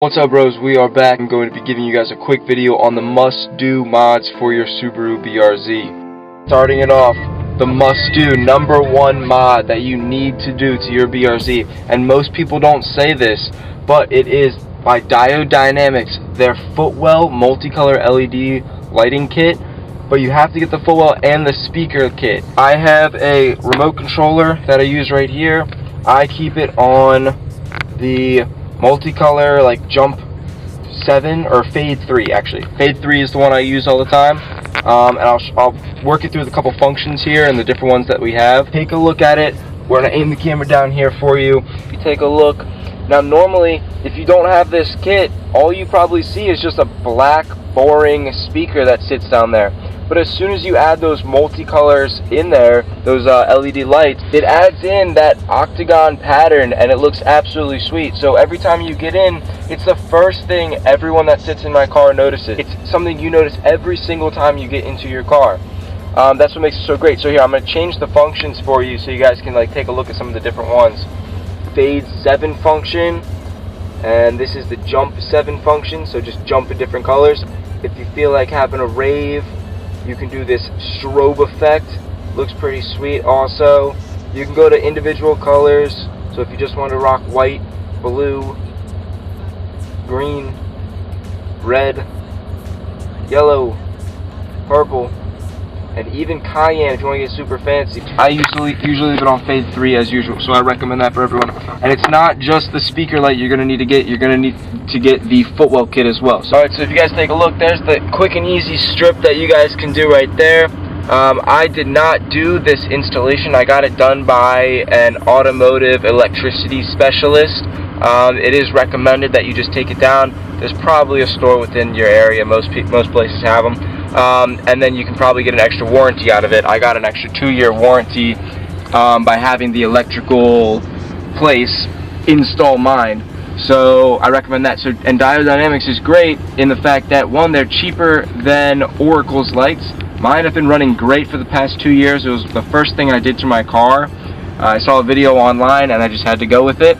What's up, bros? We are back. I'm going to be giving you guys a quick video on the must-do mods for your Subaru BRZ. Starting it off, the must-do #1 mod that you need to do to your BRZ, and most people don't say this, but it is by Diode Dynamics, their Footwell multicolor LED lighting kit. But you have to get the Footwell and the speaker kit. I have a remote controller that I use right here. I keep it on the multicolor, like jump 7 or fade 3 actually. Fade 3 is the one I use all the time. And I'll work it through the couple functions here and the different ones that we have. Take a look at it. We're gonna aim the camera down here for you. If you take a look. Now normally, if you don't have this kit, all you probably see is just a black, boring speaker that sits down there. But as soon as you add those multicolors in there, those LED lights, it adds in that octagon pattern and it looks absolutely sweet. So every time you get in, it's the first thing everyone that sits in my car notices. It's something you notice every single time you get into your car. That's what makes it so great. So here, I'm going to change the functions for you so you guys can like take a look at some of the different ones. Fade 7 function, and this is the jump 7 function, so just jump in different colors. If you feel like having a rave, you can do this strobe effect. Looks pretty sweet. Also, you can go to individual colors, so if you just want to rock white, blue, green, red, yellow, purple, and even cayenne if you want to get super fancy. I usually leave it on fade 3 as usual, so I recommend that for everyone. And it's not just the speaker light you're going to need to get, you're going to need to get the Footwell kit as well. So, alright, so if you guys take a look, there's the quick and easy strip that you guys can do right there. I did not do this installation. I got it done by an automotive electricity specialist. It is recommended that you just take it down. There's probably a store within your area. Most places have them. And then you can probably get an extra warranty out of it. I got an extra 2-year warranty by having the electrical place install mine. So I recommend that. So, and Diode Dynamics is great in the fact that, one, they're cheaper than Oracle's lights. Mine have been running great for the past 2 years. It was the first thing I did to my car. I saw a video online and I just had to go with it.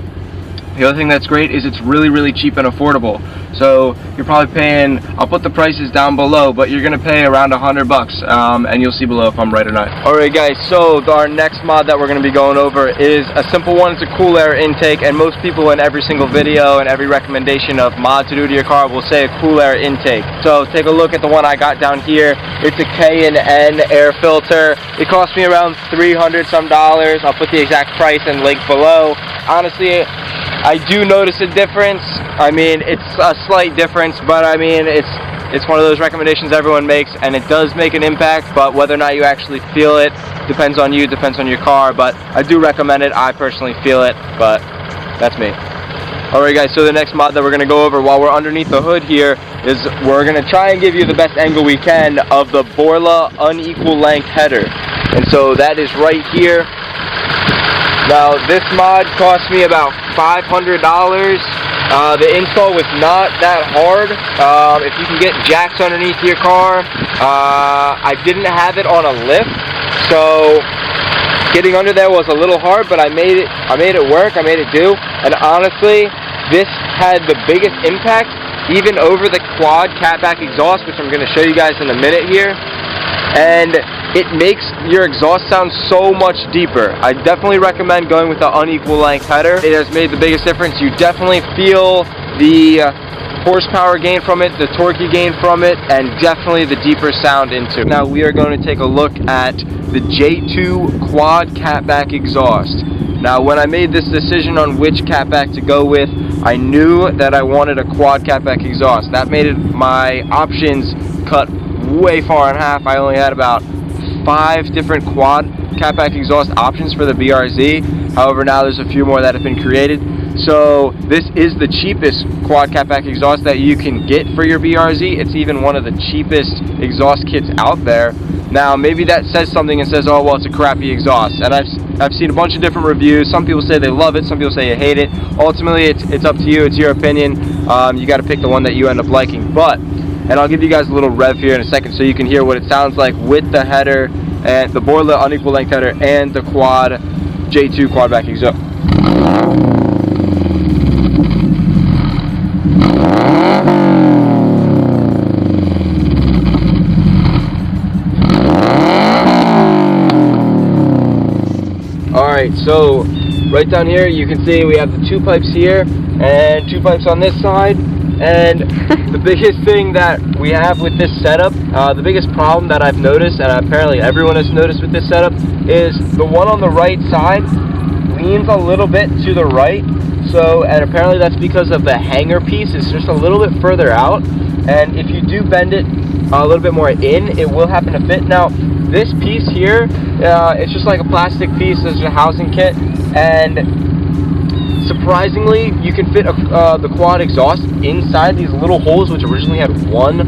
The other thing that's great is it's really cheap and affordable. So you're probably paying, I'll put the prices down below, but you're gonna pay around $100, and you'll see below if I'm right or not. Alright guys, so our next mod that we're gonna be going over is a simple one. It's a cool air intake, and most people in every single video and every recommendation of mod to do to your car will say a cool air intake. So take a look at the one I got down here. It's a K&N air filter. It cost me around $300 some. I'll put the exact price and link below. Honestly, I do notice a difference. I mean, it's a slight difference, but I mean, it's one of those recommendations everyone makes, and it does make an impact, but whether or not you actually feel it depends on you, depends on your car. But I do recommend it. I personally feel it, but that's me. Alright guys, so the next mod that we're going to go over while we're underneath the hood here is we're going to try and give you the best angle we can of the Borla unequal length header. And so that is right here. Now this mod cost me about $500. The install was not that hard. If you can get jacks underneath your car, I didn't have it on a lift, so getting under there was a little hard, but I made it work. I made it do. And honestly, this had the biggest impact even over the quad catback exhaust, which I'm going to show you guys in a minute here. And it makes your exhaust sound so much deeper. I definitely recommend going with the unequal length header. It has made the biggest difference. You definitely feel the horsepower gain from it, the torque gain from it, and definitely the deeper sound into it. Now we are going to take a look at the J2 quad catback exhaust. Now when I made this decision on which catback to go with, I knew that I wanted a quad catback exhaust. That made my options cut way far in half. I only had about 5 different quad catback exhaust options for the BRZ. However, now there's a few more that have been created. So this is the cheapest quad catback exhaust that you can get for your BRZ. It's even one of the cheapest exhaust kits out there. Now maybe that says something and says, oh well, it's a crappy exhaust. And I've seen a bunch of different reviews. Some people say they love it, some people say you hate it. Ultimately it's up to you, it's your opinion. You got to pick the one that you end up liking. And I'll give you guys a little rev here in a second so you can hear what it sounds like with the header and the Borla unequal length header and the quad J2 quad back exhaust. Alright, so right down here you can see we have the 2 pipes here and 2 pipes on this side. And the biggest thing that we have with this setup, the biggest problem that I've noticed, and apparently everyone has noticed with this setup, is the one on the right side leans a little bit to the right. So, and apparently that's because of the hanger piece. It's just a little bit further out, and if you do bend it a little bit more in, it will happen to fit. Now, this piece here, it's just like a plastic piece. There's a housing kit, and surprisingly, you can fit the quad exhaust inside these little holes, which originally had one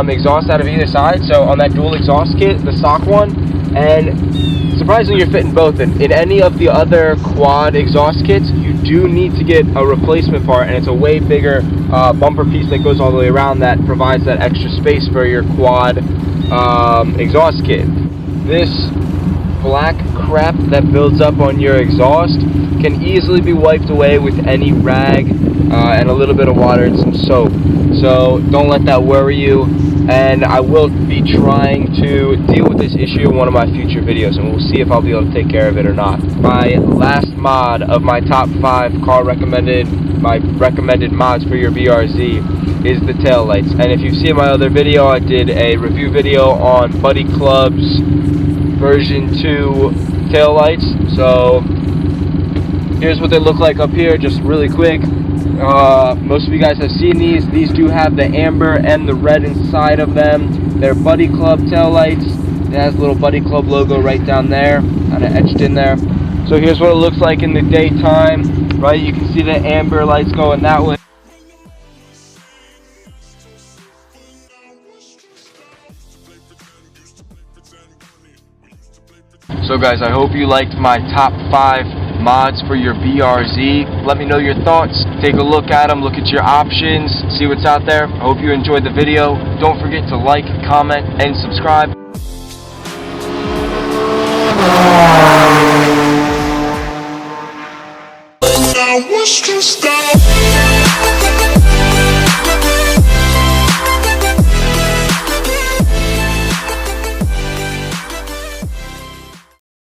exhaust out of either side. So on that dual exhaust kit, the stock one, and surprisingly you're fitting both. In any of the other quad exhaust kits, you do need to get a replacement part, and it's a way bigger bumper piece that goes all the way around that provides that extra space for your quad exhaust kit. This black crap that builds up on your exhaust can easily be wiped away with any rag and a little bit of water and some soap. So don't let that worry you, and I will be trying to deal with this issue in one of my future videos, and we'll see if I'll be able to take care of it or not. My last mod of my top 5 my recommended mods for your BRZ is the tail lights. And if you've seen my other video, I did a review video on Buddy Club's version 2 tail lights. So here's what they look like up here, just really quick. Most of you guys have seen these. These do have the amber and the red inside of them. They're Buddy Club tail lights. It has a little Buddy Club logo right down there, kind of etched in there. So here's what it looks like in the daytime, right? You can see the amber lights going that way. So guys, I hope you liked my top 5 mods for your BRZ. Let me know your thoughts. Take a look at them, look at your options, see what's out there. I hope you enjoyed the video. Don't forget to like, comment, and subscribe. I was just